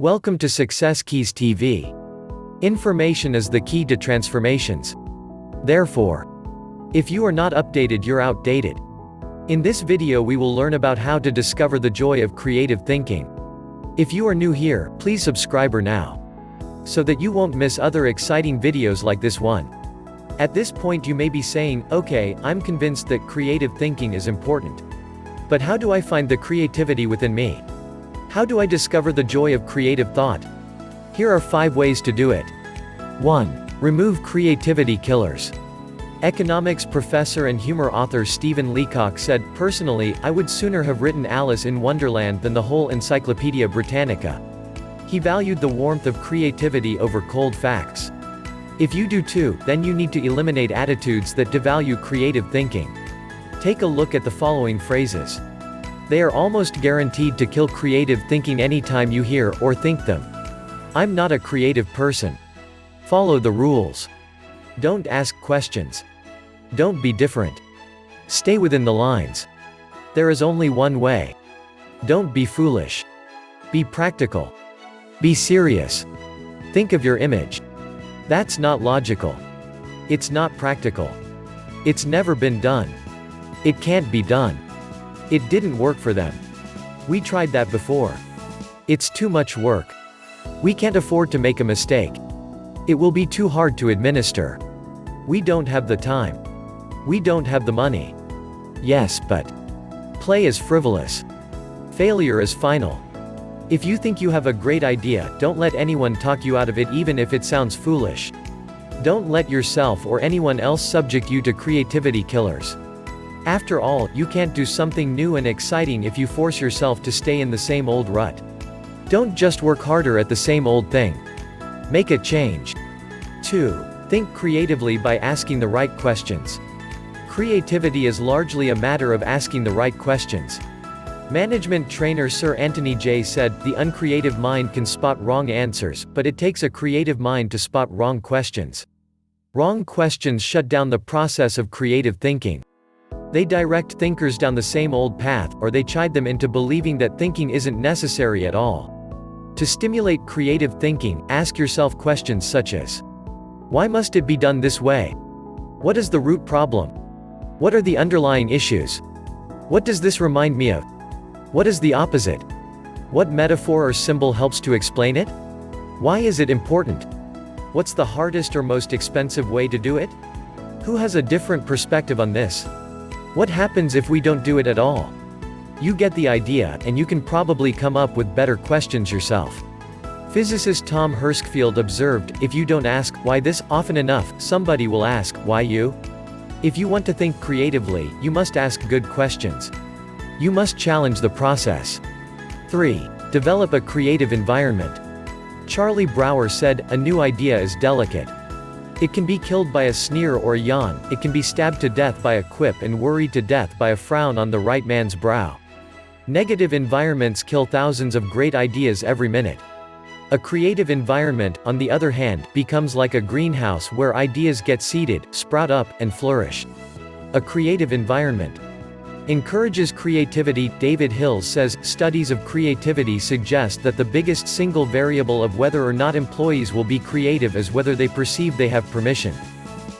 Welcome to Success Keys TV. Information is the key to transformations. Therefore, if you are not updated, you're outdated. In this video we will learn about how to discover the joy of creative thinking. If you are new here, please subscribe now, so that you won't miss other exciting videos like this one. At this point you may be saying, okay, I'm convinced that creative thinking is important. But how do I find the creativity within me? How do I discover the joy of creative thought? Here are 5 ways to do it. 1. Remove creativity killers. Economics professor and humor author Stephen Leacock said, "Personally, I would sooner have written Alice in Wonderland than the whole Encyclopedia Britannica." He valued the warmth of creativity over cold facts. If you do too, then you need to eliminate attitudes that devalue creative thinking. Take a look at the following phrases. They are almost guaranteed to kill creative thinking anytime you hear or think them. I'm not a creative person. Follow the rules. Don't ask questions. Don't be different. Stay within the lines. There is only one way. Don't be foolish. Be practical. Be serious. Think of your image. That's not logical. It's not practical. It's never been done. It can't be done. It didn't work for them. We tried that before. It's too much work. We can't afford to make a mistake. It will be too hard to administer. We don't have the time. We don't have the money. Yes, but. Play is frivolous. Failure is final. If you think you have a great idea, don't let anyone talk you out of it even if it sounds foolish. Don't let yourself or anyone else subject you to creativity killers. After all, you can't do something new and exciting if you force yourself to stay in the same old rut. Don't just work harder at the same old thing. Make a change. 2. Think creatively by asking the right questions. Creativity is largely a matter of asking the right questions. Management trainer Sir Anthony J. said, "The uncreative mind can spot wrong answers, but it takes a creative mind to spot wrong questions." Wrong questions shut down the process of creative thinking. They direct thinkers down the same old path, or they chide them into believing that thinking isn't necessary at all. To stimulate creative thinking, ask yourself questions such as, why must it be done this way? What is the root problem? What are the underlying issues? What does this remind me of? What is the opposite? What metaphor or symbol helps to explain it? Why is it important? What's the hardest or most expensive way to do it? Who has a different perspective on this? What happens if we don't do it at all? You get the idea, and you can probably come up with better questions yourself. Physicist Tom Hershfield observed, "If you don't ask, why this, often enough, somebody will ask, why you?" If you want to think creatively, you must ask good questions. You must challenge the process. 3. Develop a creative environment. Charlie Brower said, "A new idea is delicate. It can be killed by a sneer or a yawn, it can be stabbed to death by a quip and worried to death by a frown on the right man's brow." Negative environments kill thousands of great ideas every minute. A creative environment, on the other hand, becomes like a greenhouse where ideas get seeded, sprout up, and flourish. A creative environment encourages creativity. David Hills says, "Studies of creativity suggest that the biggest single variable of whether or not employees will be creative is whether they perceive they have permission."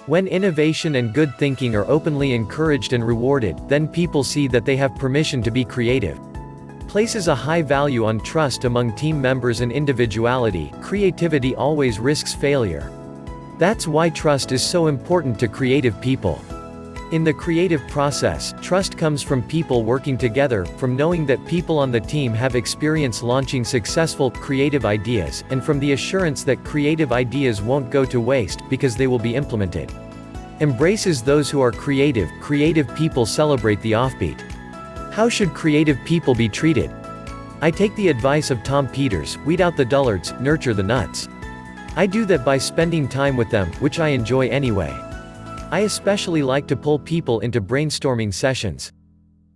When innovation and good thinking are openly encouraged and rewarded, then people see that they have permission to be creative. Places a high value on trust among team members and individuality. Creativity always risks failure. That's why trust is so important to creative people. In the creative process, trust comes from people working together, from knowing that people on the team have experience launching successful, creative ideas, and from the assurance that creative ideas won't go to waste, because they will be implemented. Embraces those who are creative. Creative people celebrate the offbeat. How should creative people be treated? I take the advice of Tom Peters: weed out the dullards, nurture the nuts. I do that by spending time with them, which I enjoy anyway. I especially like to pull people into brainstorming sessions.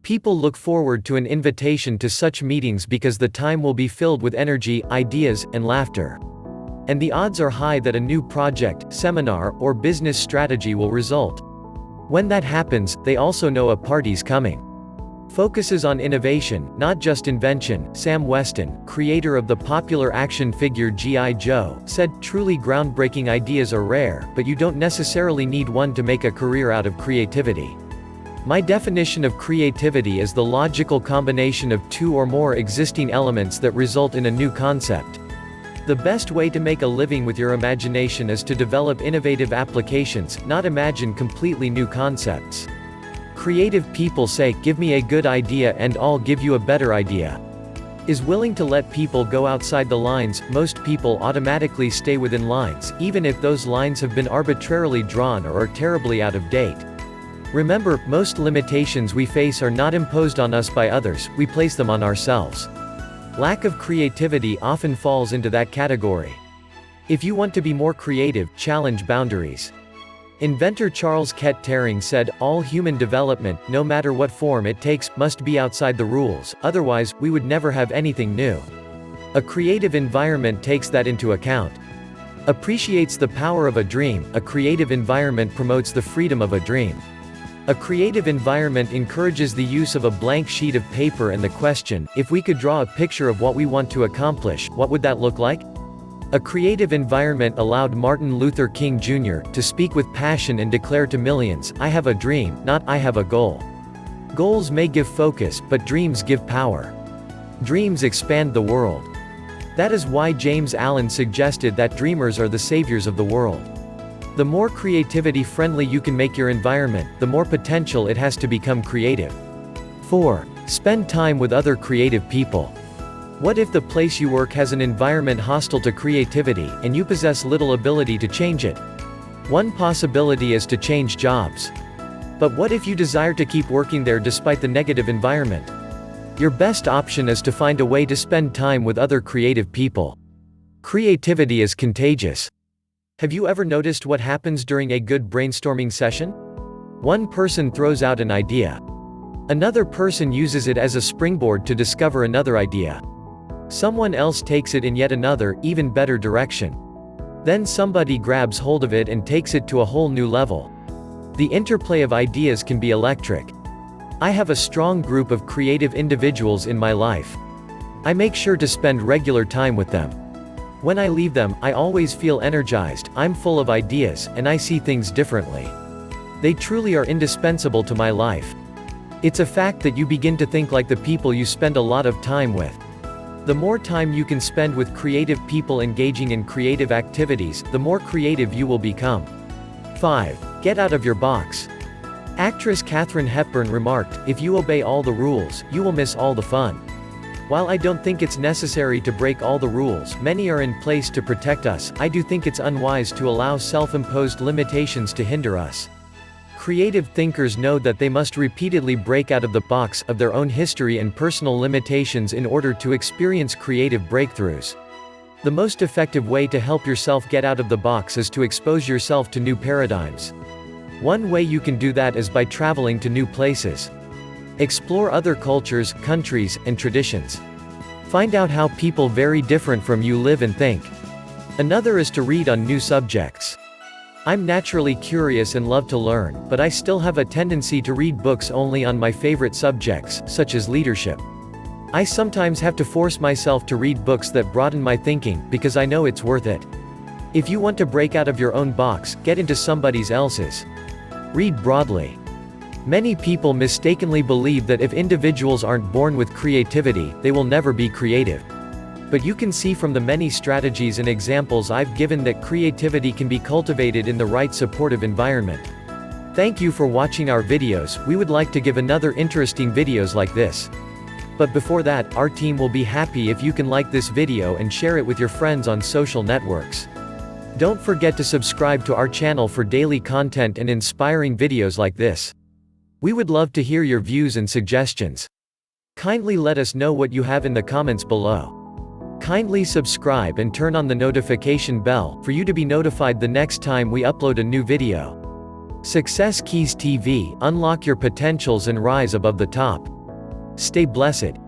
People look forward to an invitation to such meetings because the time will be filled with energy, ideas, and laughter. And the odds are high that a new project, seminar, or business strategy will result. When that happens, they also know a party's coming. Focuses on innovation, not just invention. Sam Weston, creator of the popular action figure G.I. Joe, said, "Truly groundbreaking ideas are rare, but you don't necessarily need one to make a career out of creativity. My definition of creativity is the logical combination of two or more existing elements that result in a new concept. The best way to make a living with your imagination is to develop innovative applications, not imagine completely new concepts. Creative people say, 'Give me a good idea and I'll give you a better idea.' Is willing to let people go outside the lines. Most people automatically stay within lines, even if those lines have been arbitrarily drawn or are terribly out of date. Remember, most limitations we face are not imposed on us by others, we place them on ourselves. Lack of creativity often falls into that category. If you want to be more creative, challenge boundaries. Inventor Charles Kettering said, 'All human development, no matter what form it takes, must be outside the rules, otherwise, we would never have anything new.' A creative environment takes that into account. Appreciates the power of a dream. A creative environment promotes the freedom of a dream. A creative environment encourages the use of a blank sheet of paper and the question, if we could draw a picture of what we want to accomplish, what would that look like? A creative environment allowed Martin Luther King Jr. to speak with passion and declare to millions, 'I have a dream, not I have a goal.' Goals may give focus, but dreams give power. Dreams expand the world. That is why James Allen suggested that dreamers are the saviors of the world. The more creativity-friendly you can make your environment, the more potential it has to become creative. 4. Spend time with other creative people. What if the place you work has an environment hostile to creativity, and you possess little ability to change it? One possibility is to change jobs. But what if you desire to keep working there despite the negative environment? Your best option is to find a way to spend time with other creative people. Creativity is contagious. Have you ever noticed what happens during a good brainstorming session? One person throws out an idea. Another person uses it as a springboard to discover another idea. Someone else takes it in yet another, even better direction. Then somebody grabs hold of it and takes it to a whole new level. The interplay of ideas can be electric. I have a strong group of creative individuals in my life. I make sure to spend regular time with them. When I leave them, I always feel energized, I'm full of ideas, and I see things differently. They truly are indispensable to my life. It's a fact that you begin to think like the people you spend a lot of time with. The more time you can spend with creative people engaging in creative activities, the more creative you will become. 5. Get out of your box. Actress Katharine Hepburn remarked, "If you obey all the rules, you will miss all the fun." While I don't think it's necessary to break all the rules, many are in place to protect us, I do think it's unwise to allow self-imposed limitations to hinder us. Creative thinkers know that they must repeatedly break out of the box of their own history and personal limitations in order to experience creative breakthroughs. The most effective way to help yourself get out of the box is to expose yourself to new paradigms. One way you can do that is by traveling to new places. Explore other cultures, countries, and traditions. Find out how people very different from you live and think. Another is to read on new subjects. I'm naturally curious and love to learn, but I still have a tendency to read books only on my favorite subjects, such as leadership. I sometimes have to force myself to read books that broaden my thinking, because I know it's worth it. If you want to break out of your own box, get into somebody else's. Read broadly. Many people mistakenly believe that if individuals aren't born with creativity, they will never be creative. But you can see from the many strategies and examples I've given that creativity can be cultivated in the right supportive environment. Thank you for watching our videos. We would like to give another interesting videos like this. But before that, our team will be happy if you can like this video and share it with your friends on social networks. Don't forget to subscribe to our channel for daily content and inspiring videos like this. We would love to hear your views and suggestions. Kindly let us know what you have in the comments below. Kindly subscribe and turn on the notification bell, for you to be notified the next time we upload a new video. Success Keys TV, unlock your potentials and rise above the top. Stay blessed.